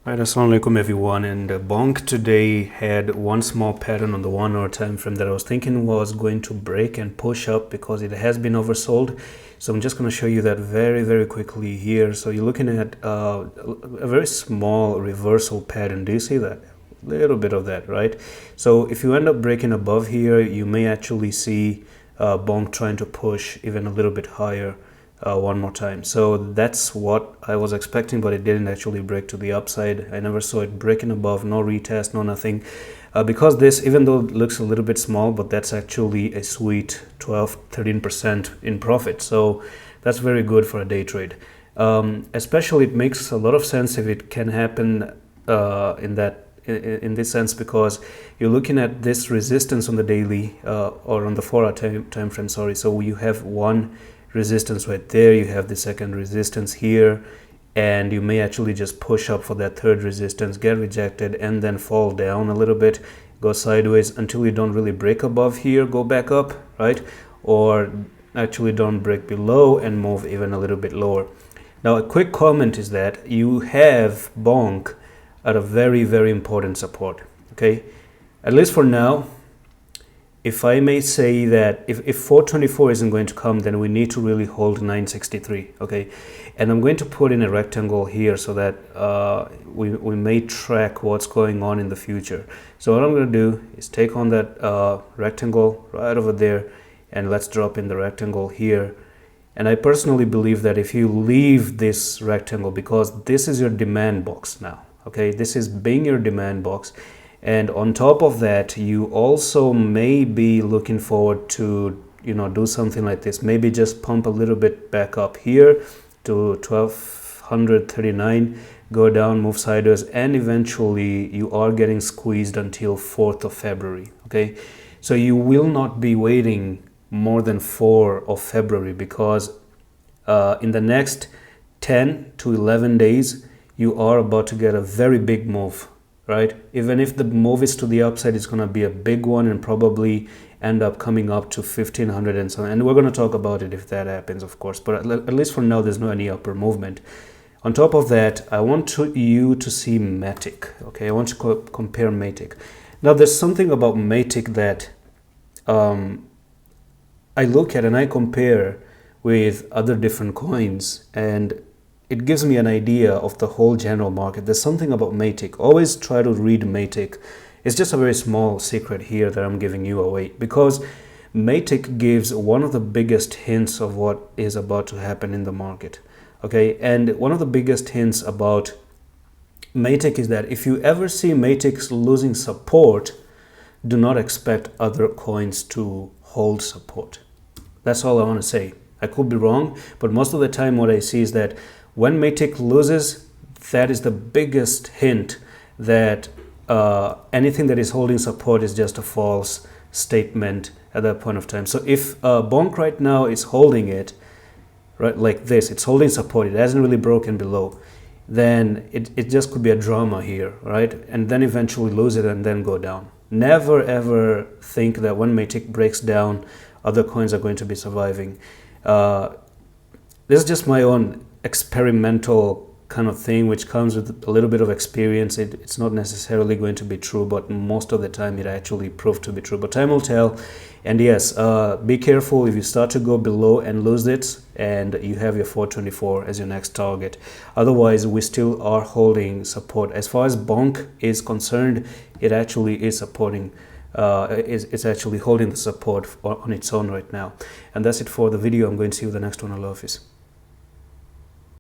Right, assalamu alaikum everyone, and BONK today had one small pattern on the 1 hour time frame that I was thinking was going to break and push up because it has been oversold. So I'm just going to show you that very quickly here. So you're looking at a very small reversal pattern. Do you see that? A little bit of that, right? So if you end up breaking above here, you may actually see BONK trying to push even a little bit higher. One more time. So that's what I was expecting, but it didn't actually break to the upside. I never saw it breaking above, no retest, no nothing. Because this, even though it looks a little bit small, but that's actually a sweet 12-13% in profit. So that's very good for a day trade. Especially it makes a lot of sense if it can happen in this sense, because you're looking at this resistance on the daily or on the 4 hour time frame, sorry. So you have one resistance right there, you have the second resistance here, and you may actually just push up for that third resistance, get rejected, and then fall down a little bit, go sideways until you don't really break above here, go back up, right? Or actually don't break below and move even a little bit lower. Now a quick comment is that you have BONK at a very important support, okay? At least for now. If I may say that if 424 isn't going to come, then we need to really hold 963, okay? And I'm going to put in a rectangle here so that we may track what's going on in the future. So what I'm going to do is take on that rectangle right over there, and let's drop in the rectangle here. And I personally believe that if you leave this rectangle, because this is your demand box now, okay? This is being your demand box. And on top of that, you also may be looking forward to, do something like this. Maybe just pump a little bit back up here to 1239, go down, move sideways, and eventually you are getting squeezed until 4th of February, okay? So you will not be waiting more than 4 of February, because in the next 10 to 11 days, you are about to get a very big move. Right? Even if the move is to the upside, it's going to be a big one and probably end up coming up to 1500 and so on. And we're going to talk about it if that happens, of course. But at least for now, there's no any upper movement. On top of that, I want you to see Matic. Okay, I want to compare Matic. Now, there's something about Matic that I look at and I compare with other different coins, and it gives me an idea of the whole general market. There's something about Matic. Always try to read Matic. It's just a very small secret here that I'm giving you away, because Matic gives one of the biggest hints of what is about to happen in the market. Okay, and one of the biggest hints about Matic is that if you ever see Matic losing support, do not expect other coins to hold support. That's all I want to say. I could be wrong, but most of the time what I see is that when Matic loses, that is the biggest hint that anything that is holding support is just a false statement at that point of time. So if BONK right now is holding it, right, like this, it's holding support, it hasn't really broken below, then it just could be a drama here, right? And then eventually lose it and then go down. Never ever think that when Matic breaks down, other coins are going to be surviving. This is just my own experimental kind of thing, which comes with a little bit of experience. It's not necessarily going to be true, but most of the time it actually proved to be true. But time will tell. And yes, be careful if you start to go below and lose it, and you have your 424 as your next target. Otherwise, we still are holding support. As far as BONK is concerned, it actually is supporting. It's actually holding the support on its own right now. And that's it for the video. I'm going to see you in the next one. Allah Hafiz.